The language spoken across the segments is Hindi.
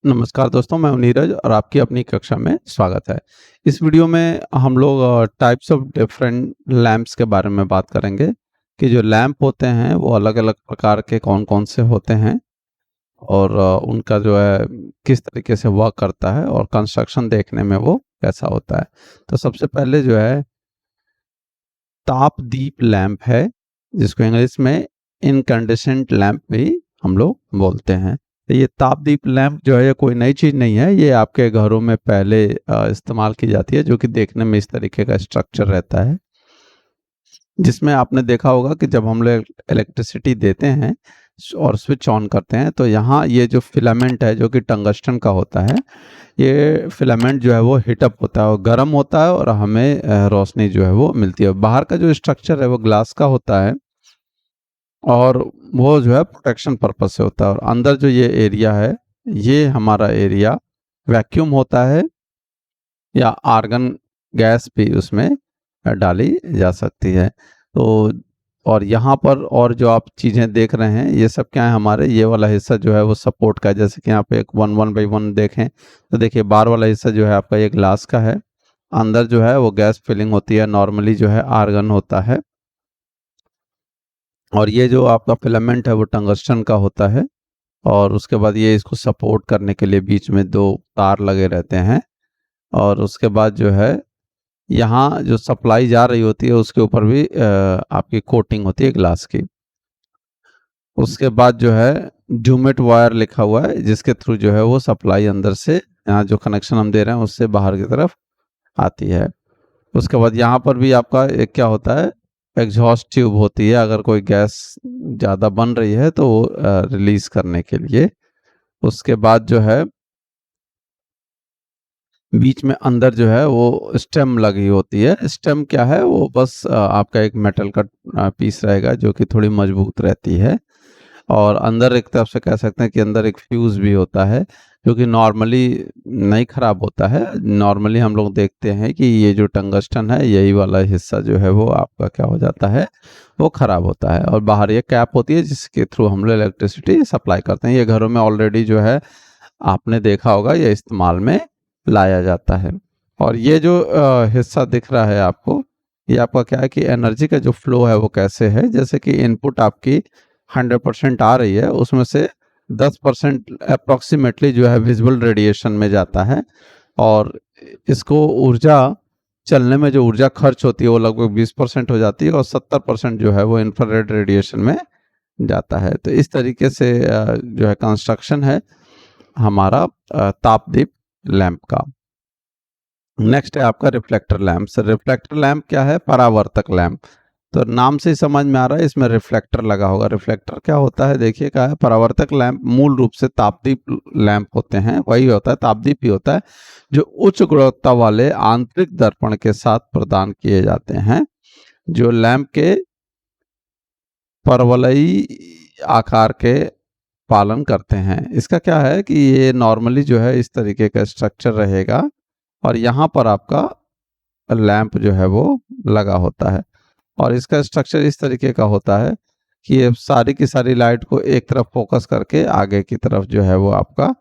नमस्कार दोस्तों, मैं हूं नीरज और आपकी अपनी कक्षा में स्वागत है। इस वीडियो में हम लोग टाइप्स ऑफ डिफरेंट लैंप्स के बारे में बात करेंगे कि जो लैंप होते हैं वो अलग-अलग प्रकार के कौन-कौन से होते हैं और उनका जो है किस तरीके से वर्क करता है और कंस्ट्रक्शन देखने में वो कैसा होता है। तो सबसे पहले जो है तापदीप लैंप है, जिसको इंग्लिश में इनकैंडेसेंट लैंप भी हम लोग बोलते हैं। तो ये तापदीप लैंप जो है ये कोई नई चीज़ नहीं है, ये आपके घरों में पहले इस्तेमाल की जाती है, जो कि देखने में इस तरीके का स्ट्रक्चर रहता है, जिसमें आपने देखा होगा कि जब हम लोग इलेक्ट्रिसिटी देते हैं और स्विच ऑन करते हैं तो यहाँ ये जो फिलामेंट है जो कि टंगस्टन का होता है, ये फिलामेंट जो है वो हीटअप होता है और गर्म होता है और हमें रोशनी जो है वो मिलती है। बाहर का जो स्ट्रक्चर है वो ग्लास का होता है और वो जो है प्रोटेक्शन पर्पस से होता है, और अंदर जो ये एरिया है ये हमारा एरिया वैक्यूम होता है या आर्गन गैस भी उसमें डाली जा सकती है। तो और यहाँ पर और जो आप चीज़ें देख रहे हैं ये सब क्या है, हमारे ये वाला हिस्सा जो है वो सपोर्ट का है। जैसे कि यहाँ पे एक 1 1 बाई 1 देखें तो देखिए बाहर वाला हिस्सा जो है आपका ये ग्लास का है, अंदर जो है वो गैस फिलिंग होती है, नॉर्मली जो है आर्गन होता है, और ये जो आपका फिलामेंट है वो टंगस्टन का होता है। और उसके बाद ये इसको सपोर्ट करने के लिए बीच में दो तार लगे रहते हैं, और उसके बाद जो है यहाँ जो सप्लाई जा रही होती है उसके ऊपर भी आपकी कोटिंग होती है ग्लास की। उसके बाद जो है ड्यूमेट वायर लिखा हुआ है, जिसके थ्रू जो है वो सप्लाई अंदर से यहाँ जो कनेक्शन हम दे रहे हैं उससे बाहर की तरफ आती है। उसके बाद यहाँ पर भी आपका एक क्या होता है, एग्जॉस्ट ट्यूब होती है, अगर कोई गैस ज़्यादा बन रही है तो वो रिलीज करने के लिए। उसके बाद जो है बीच में अंदर जो है वो स्टेम लगी होती है। स्टेम क्या है, वो बस आपका एक मेटल का पीस रहेगा जो कि थोड़ी मजबूत रहती है, और अंदर एक तरफ से कह सकते हैं कि अंदर एक फ्यूज़ भी होता है जो कि नॉर्मली नहीं ख़राब होता है। नॉर्मली हम लोग देखते हैं कि ये जो टंगस्टन है यही वाला हिस्सा जो है वो आपका क्या हो जाता है, वो ख़राब होता है, और बाहर ये कैप होती है जिसके थ्रू हम लोग इलेक्ट्रिसिटी सप्लाई करते हैं। ये घरों में ऑलरेडी जो है आपने देखा होगा, ये इस्तेमाल में लाया जाता है। और ये जो हिस्सा दिख रहा है आपको, ये आपका क्या है कि एनर्जी का जो फ्लो है वो कैसे है, जैसे कि इनपुट आपकी 100% आ रही है, उसमें से 10% अप्रॉक्सीमेटली जो है विजिबल रेडिएशन में जाता है, और इसको ऊर्जा चलने में जो ऊर्जा खर्च होती है वो लगभग 20% हो जाती है, और 70% जो है वो इंफ्रारेड रेडिएशन में जाता है। तो इस तरीके से जो है कंस्ट्रक्शन है हमारा तापदीप लैंप का। नेक्स्ट है आपका रिफ्लेक्टर लैंप। रिफ्लेक्टर लैंप क्या है, परावर्तक लैंप। तो नाम से ही समझ में आ रहा है इसमें रिफ्लेक्टर लगा होगा। रिफ्लेक्टर क्या होता है, देखिए क्या है, परावर्तक लैंप मूल रूप से तापदीप लैंप होते हैं, वही होता है, तापदीप ही होता है, जो उच्च गुणवत्ता वाले आंतरिक दर्पण के साथ प्रदान किए जाते हैं, जो लैंप के परवलयी आकार के पालन करते हैं। इसका क्या है कि ये नॉर्मली जो है इस तरीके का स्ट्रक्चर रहेगा, और यहाँ पर आपका लैंप जो है वो लगा होता है, और इसका स्ट्रक्चर इस तरीके का होता है कि ये सारी की सारी लाइट को एक तरफ फोकस करके आगे की तरफ जो है वो आपका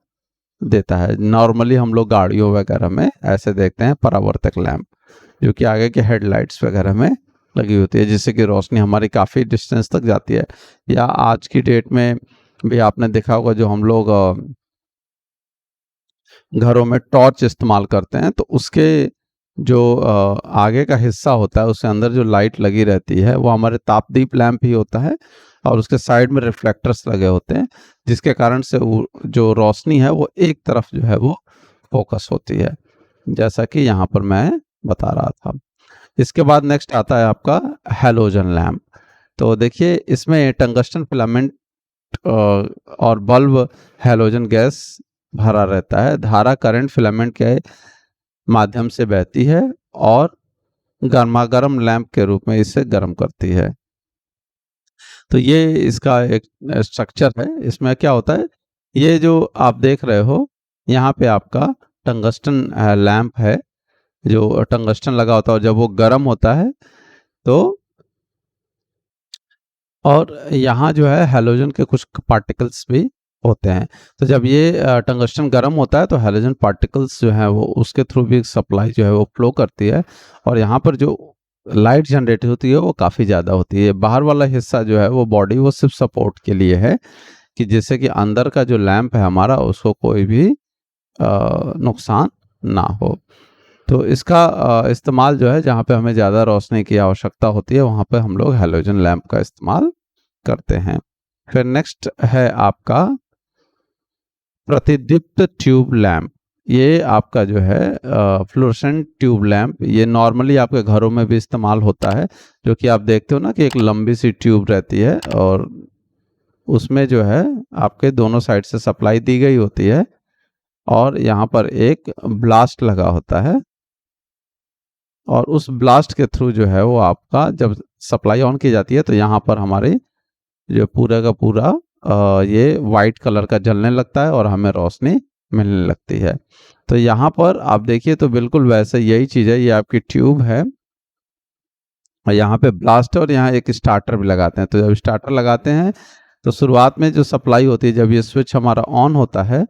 देता है। नॉर्मली हम लोग गाड़ियों वगैरह में ऐसे देखते हैं परावर्तक लैंप, जो कि आगे के हेडलाइट्स वगैरह में लगी होती है, जिससे कि रोशनी हमारी काफ़ी डिस्टेंस तक जाती है। या आज की डेट में भी आपने देखा होगा, जो हम लोग घरों में टॉर्च इस्तेमाल करते हैं तो उसके जो आगे का हिस्सा होता है उसके अंदर जो लाइट लगी रहती है वो हमारे तापदीप लैंप ही होता है, और उसके साइड में रिफ्लेक्टर्स लगे होते हैं, जिसके कारण से जो रोशनी है वो एक तरफ जो है वो फोकस होती है, जैसा कि यहाँ पर मैं बता रहा था। इसके बाद नेक्स्ट आता है आपका हैलोजन लैंप। तो देखिए इसमें टंगस्टन फिलामेंट और बल्ब हैलोजन गैस भरा रहता है। धारा करंट फिलामेंट के माध्यम से बहती है और गर्मागर्म लैंप के रूप में इसे गर्म करती है। तो ये इसका एक स्ट्रक्चर है। इसमें क्या होता है, ये जो आप देख रहे हो यहाँ पे आपका टंगस्टन लैंप है, जो टंगस्टन लगा होता है, और जब वो गर्म होता है तो, और यहाँ जो है हैलोजन के कुछ पार्टिकल्स भी होते हैं। तो जब ये टंगस्टन गर्म होता है तो हैलोजन पार्टिकल्स जो है वो उसके थ्रू भी सप्लाई जो है वो फ्लो करती है, और यहाँ पर जो लाइट जनरेट होती है वो काफ़ी ज़्यादा होती है। बाहर वाला हिस्सा जो है वो बॉडी वो सिर्फ सपोर्ट के लिए है, कि जिससे कि अंदर का जो लैंप है हमारा उसको कोई भी नुकसान ना हो। तो इसका इस्तेमाल जो है जहाँ पे हमें ज़्यादा रोशनी की आवश्यकता होती है वहाँ पे हम लोग हैलोजन लैंप का इस्तेमाल करते हैं। फिर नेक्स्ट है आपका प्रतिदीप्त ट्यूब लैंप। ये आपका जो है फ्लोरेसेंट ट्यूब लैंप, ये नॉर्मली आपके घरों में भी इस्तेमाल होता है, जो कि आप देखते हो ना कि एक लंबी सी ट्यूब रहती है और उसमें जो है आपके दोनों साइड से सप्लाई दी गई होती है, और यहाँ पर एक ब्लास्ट लगा होता है, और उस ब्लास्ट के थ्रू जो है वो आपका जब सप्लाई ऑन की जाती है तो यहाँ पर हमारे जो पूरा का पूरा ये वाइट कलर का जलने लगता है और हमें रोशनी मिलने लगती है। तो यहाँ पर आप देखिए तो बिल्कुल वैसे यही चीज़ है, ये आपकी ट्यूब है और यहाँ पे ब्लास्ट है और यहाँ एक स्टार्टर भी लगाते हैं। तो जब स्टार्टर लगाते हैं तो शुरुआत में जो सप्लाई होती है, जब ये स्विच हमारा ऑन होता है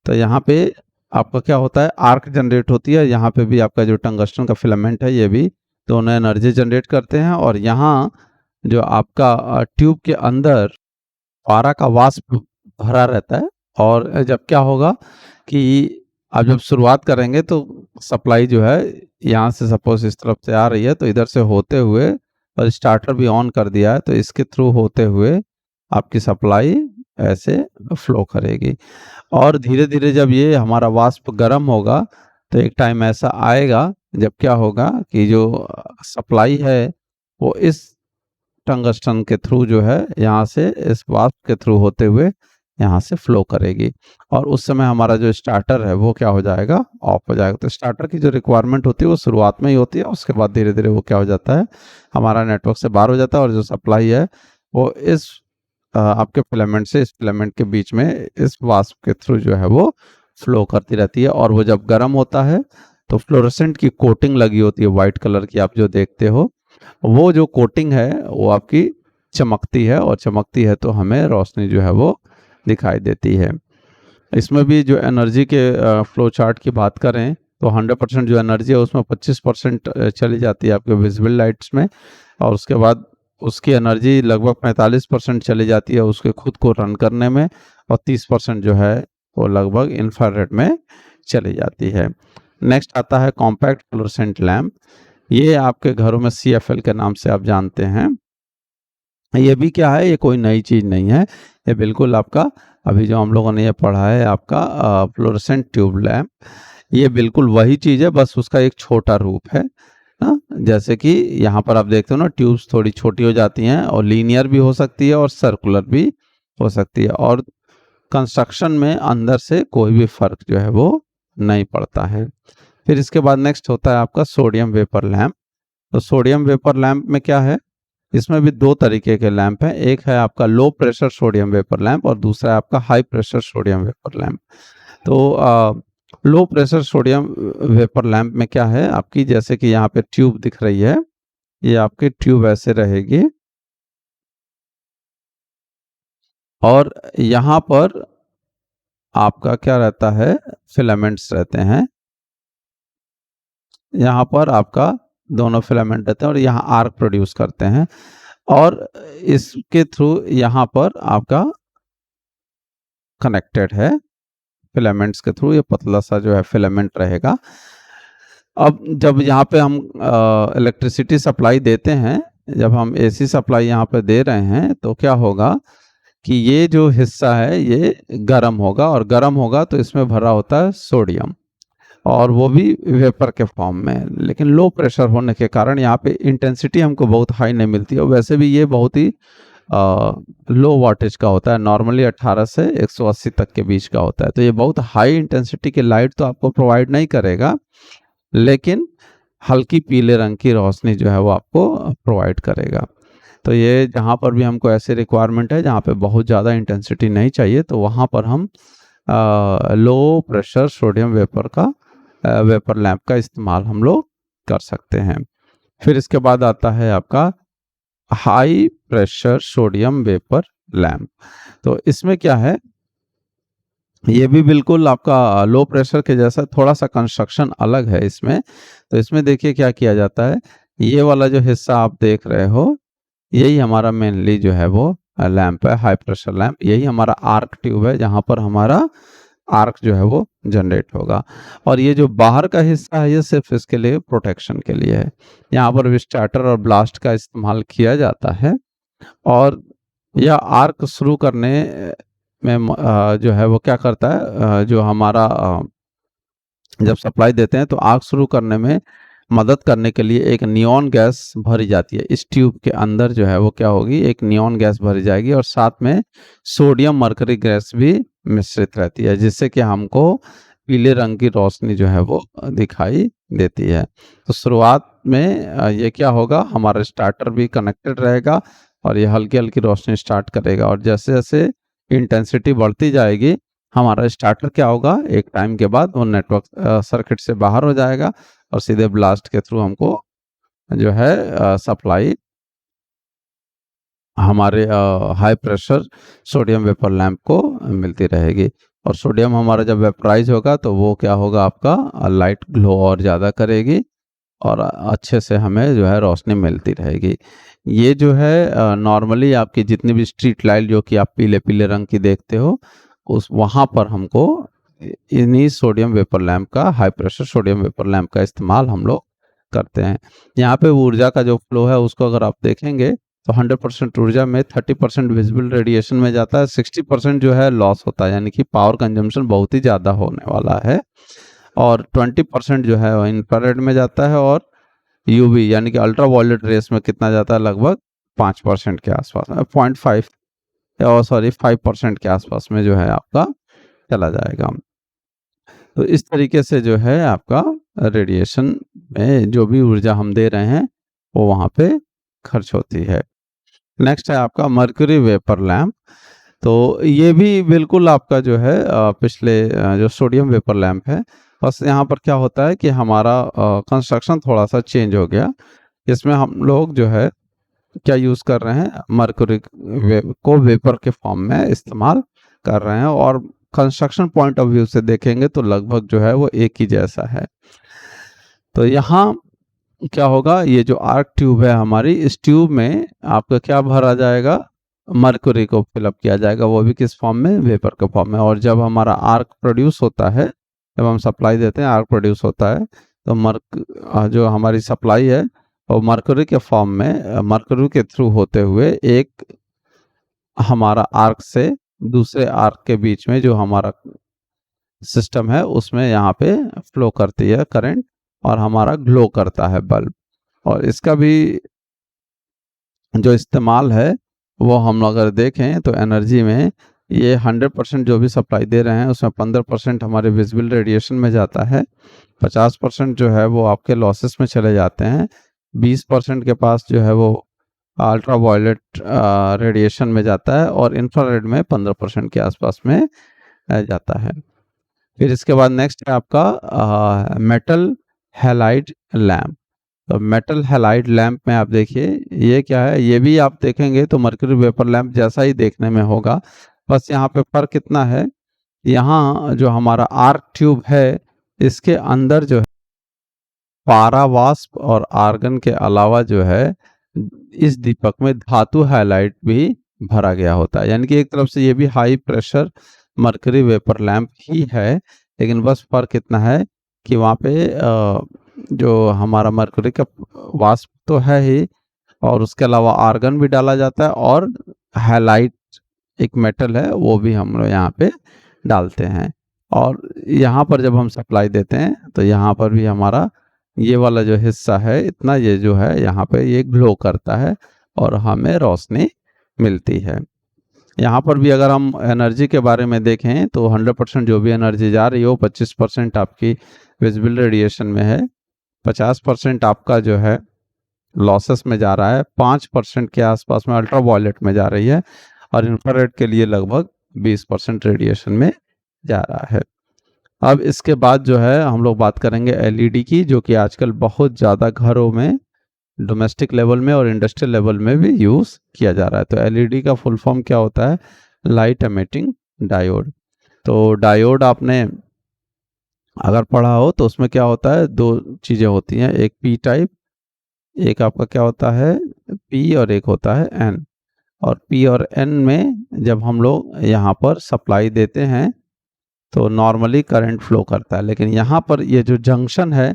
तो यहाँ पे आपका क्या होता है, आर्क जनरेट होती है। यहाँ पे भी आपका जो टंगस्टन का फिलामेंट है ये भी दोनों एनर्जी जनरेट करते हैं, और यहाँ जो आपका ट्यूब के अंदर पारा का वाष्प भरा रहता है। और जब क्या होगा कि आप जब शुरुआत करेंगे तो सप्लाई जो है यहाँ से सपोज इस तरफ से आ रही है, तो इधर से होते हुए, और स्टार्टर भी ऑन कर दिया है तो इसके थ्रू होते हुए आपकी सप्लाई ऐसे फ्लो करेगी। और धीरे धीरे जब ये हमारा वाष्प गर्म होगा तो एक टाइम ऐसा आएगा जब क्या होगा कि जो सप्लाई है वो इस टंगस्टन के थ्रू जो है यहाँ से इस वाष्प के थ्रू होते हुए यहाँ से फ्लो करेगी, और उस समय हमारा जो स्टार्टर है वो क्या हो जाएगा, ऑफ हो जाएगा। तो स्टार्टर की जो रिक्वायरमेंट होती है वो शुरुआत में ही होती है, उसके बाद धीरे धीरे वो क्या हो जाता है, हमारा नेटवर्क से बाहर हो जाता है, और जो सप्लाई है वो इस आपके फिलामेंट से इस फिलामेंट के बीच में इस वाष्प के थ्रू जो है वो फ्लो करती रहती है। और वो जब गर्म होता है तो फ्लोरेसेंट की कोटिंग लगी होती है वाइट कलर की, आप जो देखते हो वो जो कोटिंग है वो आपकी चमकती है, और चमकती है तो हमें रोशनी जो है वो दिखाई देती है। इसमें भी जो एनर्जी के फ्लो चार्ट की बात करें तो 100% जो एनर्जी है उसमें 25% चली जाती है आपके विजिबल लाइट्स में, और उसके बाद उसकी एनर्जी लगभग 45% चली जाती है उसके खुद को रन करने में, और 30% जो है वो लगभग इंफ्रारेड में चली जाती है। नेक्स्ट आता है कॉम्पैक्ट फ्लोरेसेंट लैम्प। ये आपके घरों में CFL के नाम से आप जानते हैं। ये भी क्या है, ये कोई नई चीज़ नहीं है, ये बिल्कुल आपका अभी जो हम लोगों ने ये पढ़ा है आपका फ्लोरेसेंट ट्यूब लैम्प, ये बिल्कुल वही चीज़ है, बस उसका एक छोटा रूप है ना। जैसे कि यहाँ पर आप देखते हो ना, ट्यूब्स थोड़ी छोटी हो जाती हैं और लीनियर भी हो सकती है और सर्कुलर भी हो सकती है, और कंस्ट्रक्शन में अंदर से कोई भी फर्क जो है वो नहीं पड़ता है। फिर इसके बाद नेक्स्ट होता है आपका सोडियम वेपर लैम्प। तो सोडियम वेपर लैम्प में क्या है, इसमें भी दो तरीके के लैंप हैं, एक है आपका low pressure sodium vapour lamp और दूसरा है आपका high pressure sodium vapour lamp. तो low pressure sodium vapour lamp में क्या है आपकी, जैसे कि यहाँ पे ट्यूब दिख रही है, ये आपकी ट्यूब ऐसे रहेगी और यहाँ पर आपका क्या रहता है, फिलामेंट्स रहते हैं। यहाँ पर आपका दोनों फिलामेंट रहते हैं और यहाँ आर्क प्रोड्यूस करते हैं, और इसके थ्रू यहाँ पर आपका कनेक्टेड है फिलामेंट्स के थ्रू, ये पतला सा जो है फिलामेंट रहेगा। अब जब यहाँ पे हम इलेक्ट्रिसिटी सप्लाई देते हैं, जब हम AC सप्लाई यहाँ पे दे रहे हैं तो क्या होगा कि ये जो हिस्सा है ये गर्म होगा, और गर्म होगा तो इसमें भरा होता है सोडियम, और वो भी वेपर के फॉर्म में। लेकिन लो प्रेशर होने के कारण यहाँ पे इंटेंसिटी हमको बहुत हाई नहीं मिलती है, वैसे भी ये बहुत ही लो वाटेज का होता है, नॉर्मली 18 से 180 तक के बीच का होता है। तो ये बहुत हाई इंटेंसिटी की लाइट तो आपको प्रोवाइड नहीं करेगा, लेकिन हल्की पीले रंग की रोशनी जो है वो आपको प्रोवाइड करेगा। तो ये जहाँ पर भी हमको ऐसे रिक्वायरमेंट है जहाँ पे बहुत ज़्यादा इंटेंसिटी नहीं चाहिए, तो वहाँ पर हम लो प्रेशर सोडियम वेपर का वेपर लैंप का इस्तेमाल हम लोग कर सकते हैं। फिर इसके बाद आता है आपका high pressure sodium vapour lamp. तो इसमें क्या है ये भी बिल्कुल आपका लो प्रेशर के जैसा, थोड़ा-सा कंस्ट्रक्शन अलग है इसमें। तो इसमें देखिए क्या किया जाता है, ये वाला जो हिस्सा आप देख रहे हो, यही हमारा मेनली जो है वो लैंप है, हाई प्रेशर लैंप। यही हमारा आर्क ट्यूब है, जहाँ पर हमारा आर्क जो है वो जनरेट होगा। और ये जो बाहर का हिस्सा है, ये सिर्फ इसके लिए प्रोटेक्शन के लिए है। यहाँ पर भी स्टार्टर और ब्लास्ट का इस्तेमाल किया जाता है। और यह आर्क शुरू करने में जो है वो क्या करता है, जो हमारा जब सप्लाई देते हैं तो आग शुरू करने में मदद करने के लिए एक नियॉन गैस भरी जाती है। इस ट्यूब के अंदर जो है वो क्या होगी, एक नियॉन गैस भरी जाएगी और साथ में सोडियम मरकरी गैस भी मिश्रित रहती है, जिससे कि हमको पीले रंग की रोशनी जो है वो दिखाई देती है। तो शुरुआत में ये क्या होगा, हमारा स्टार्टर भी कनेक्टेड रहेगा और ये हल्की हल्की रोशनी स्टार्ट करेगा। और जैसे जैसे इंटेंसिटी बढ़ती जाएगी, हमारा स्टार्टर क्या होगा, एक टाइम के बाद वो नेटवर्क सर्किट से बाहर हो जाएगा और सीधे ब्लास्ट के थ्रू हमको जो है सप्लाई हमारे high pressure sodium vapour lamp को मिलती रहेगी। और सोडियम हमारा जब वेपराइज होगा तो वो क्या होगा, आपका लाइट ग्लो और ज़्यादा करेगी और अच्छे से हमें जो है रोशनी मिलती रहेगी। ये जो है नॉर्मली आपकी जितनी भी स्ट्रीट लाइट जो कि आप पीले पीले रंग की देखते हो, उस वहाँ पर हमको इन्हीं सोडियम वेपर लैंप का, high pressure sodium vapour lamp का इस्तेमाल हम लोग करते हैं। यहाँ पे ऊर्जा का जो फ्लो है उसको अगर आप देखेंगे तो 100% ऊर्जा में 30% विजिबल रेडिएशन में जाता है, 60% जो है लॉस होता है, यानी कि पावर कंजम्पशन बहुत ही ज़्यादा होने वाला है। और 20% जो है वो इंफ्रारेड में जाता है और यूवी यानी कि अल्ट्रा वायलेट रेस में कितना जाता है, लगभग 5% के आसपास, 0.5 और सॉरी 5% के आसपास में जो है आपका चला जाएगा। तो इस तरीके से जो है आपका रेडिएशन में जो भी ऊर्जा हम दे रहे हैं वो वहाँ पे खर्च होती है। नेक्स्ट है आपका मर्क्यूरी वेपर लैंप। तो ये भी बिल्कुल आपका जो है पिछले जो सोडियम वेपर लैंप है, बस यहाँ पर क्या होता है कि हमारा कंस्ट्रक्शन थोड़ा सा चेंज हो गया। इसमें हम लोग जो है क्या यूज़ कर रहे हैं, मर्क्यूरी को वेपर के फॉर्म में इस्तेमाल कर रहे हैं। और कंस्ट्रक्शन पॉइंट ऑफ व्यू से देखेंगे तो लगभग जो है वो एक ही जैसा है। तो यहाँ क्या होगा, ये जो आर्क ट्यूब है हमारी, इस ट्यूब में आपका क्या भरा जाएगा, मर्क्यूरी को फिलअप किया जाएगा, वो भी किस फॉर्म में, वेपर के फॉर्म में। और जब हमारा आर्क प्रोड्यूस होता है, जब हम सप्लाई देते हैं आर्क प्रोड्यूस होता है, तो जो हमारी सप्लाई है वो मर्क्यूरी के फॉर्म में, मर्क्यूरी के थ्रू होते हुए एक हमारा आर्क से दूसरे आर्क के बीच में जो हमारा सिस्टम है उसमें यहाँ पे फ्लो करती है करंट और हमारा ग्लो करता है बल्ब। और इसका भी जो इस्तेमाल है वो हम अगर देखें तो एनर्जी में ये 100% जो भी सप्लाई दे रहे हैं उसमें 15% हमारे विजिबल रेडिएशन में जाता है, 50% जो है वो आपके लॉसेस में चले जाते हैं, 20% के पास जो है वो अल्ट्रा वायलेट रेडिएशन में जाता है और इंफ्रारेड में 15% के आसपास में जाता है। फिर इसके बाद नेक्स्ट है आपका मेटल हैलाइड लैंप। तो मेटल हैलाइड लैंप में आप देखिए ये क्या है, ये भी आप देखेंगे तो मर्क्यूरी वेपर लैंप जैसा ही देखने में होगा, बस यहाँ पे फर्क कितना है, यहाँ जो हमारा आर्क ट्यूब है इसके अंदर जो है पारावास्प और आर्गन के अलावा जो है इस दीपक में धातु हाइलाइट भी भरा गया होता है। यानी कि एक तरफ से ये भी high pressure mercury vapour lamp ही है, लेकिन बस फर्क इतना है कि वहाँ पे जो हमारा मर्क्यूरी का वाष्प तो है ही और उसके अलावा आर्गन भी डाला जाता है और हाइलाइट एक मेटल है वो भी हम लोग यहाँ पे डालते हैं। और यहाँ पर जब हम सप्लाई देते हैं तो यहाँ पर भी हमारा ये वाला जो हिस्सा है इतना, ये जो है यहाँ पे ये ग्लो करता है और हमें रोशनी मिलती है। यहाँ पर भी अगर हम एनर्जी के बारे में देखें तो 100% जो भी एनर्जी जा रही हो, 25% आपकी विजिबल रेडिएशन में है, 50% आपका जो है लॉसेस में जा रहा है, 5% के आसपास में अल्ट्रा वायलेट में जा रही है और इंफ्रारेड के लिए लगभग 20% रेडिएशन में जा रहा है। अब इसके बाद जो है हम लोग बात करेंगे एलईडी की, जो कि आजकल बहुत ज़्यादा घरों में डोमेस्टिक लेवल में और इंडस्ट्रियल लेवल में भी यूज़ किया जा रहा है। तो एलईडी का फुल फॉर्म क्या होता है, लाइट एमिटिंग डायोड। तो डायोड आपने अगर पढ़ा हो तो उसमें क्या होता है, दो चीज़ें होती हैं, एक पी टाइप, एक आपका क्या होता है पी, और एक होता है एन। और पी और एन में जब हम लोग यहाँ पर सप्लाई देते हैं तो नॉर्मली करंट फ्लो करता है, लेकिन यहाँ पर ये जो जंक्शन है,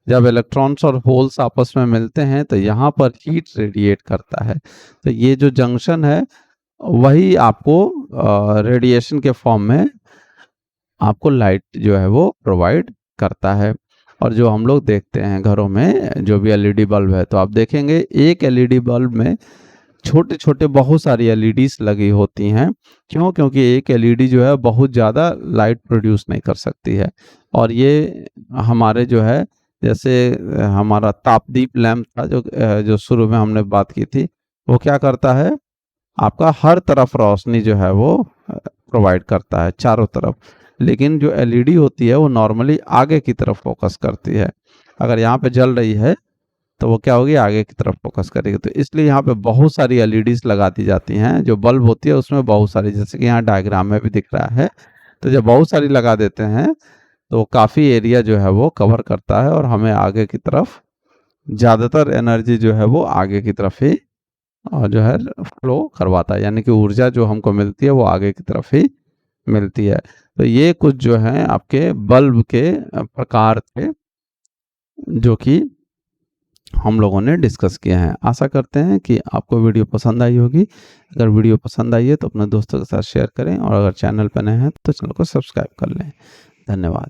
जब इलेक्ट्रॉन्स और होल्स आपस में मिलते हैं तो यहाँ पर हीट रेडिएट करता है। तो ये जो जंक्शन है वही आपको रेडिएशन के फॉर्म में आपको लाइट जो है वो प्रोवाइड करता है। और जो हम लोग देखते हैं घरों में जो भी एलईडी बल्ब है, तो आप देखेंगे एक एलईडी बल्ब में छोटे छोटे बहुत सारी एलईडीज लगी होती हैं। क्यों? क्योंकि एक एलईडी जो है बहुत ज़्यादा लाइट प्रोड्यूस नहीं कर सकती है। और ये हमारे जो है, जैसे हमारा तापदीप लैंप था जो शुरू में हमने बात की थी, वो क्या करता है, आपका हर तरफ रोशनी जो है वो प्रोवाइड करता है चारों तरफ। लेकिन जो एलईडी होती है वो नॉर्मली आगे की तरफ फोकस करती है। अगर यहाँ पे जल रही है तो वो क्या होगी, आगे की तरफ फोकस करेगी। तो इसलिए यहाँ पे बहुत सारी एलईडीज लगा दी जाती हैं। जो बल्ब होती है उसमें बहुत सारी, जैसे कि यहाँ डायग्राम में भी दिख रहा है, तो जब बहुत सारी लगा देते हैं तो काफ़ी एरिया जो है वो कवर करता है और हमें आगे की तरफ ज़्यादातर एनर्जी जो है वो आगे की तरफ ही और जो है फ्लो करवाता है, यानी कि ऊर्जा जो हमको मिलती है वो आगे की तरफ ही मिलती है। तो ये कुछ जो है आपके बल्ब के प्रकार थे जो कि हम लोगों ने डिस्कस किए हैं। आशा करते हैं कि आपको वीडियो पसंद आई होगी। अगर वीडियो पसंद आई है तो अपने दोस्तों के साथ शेयर करें, और अगर चैनल पर नए हैं तो चैनल को सब्सक्राइब कर लें। धन्यवाद।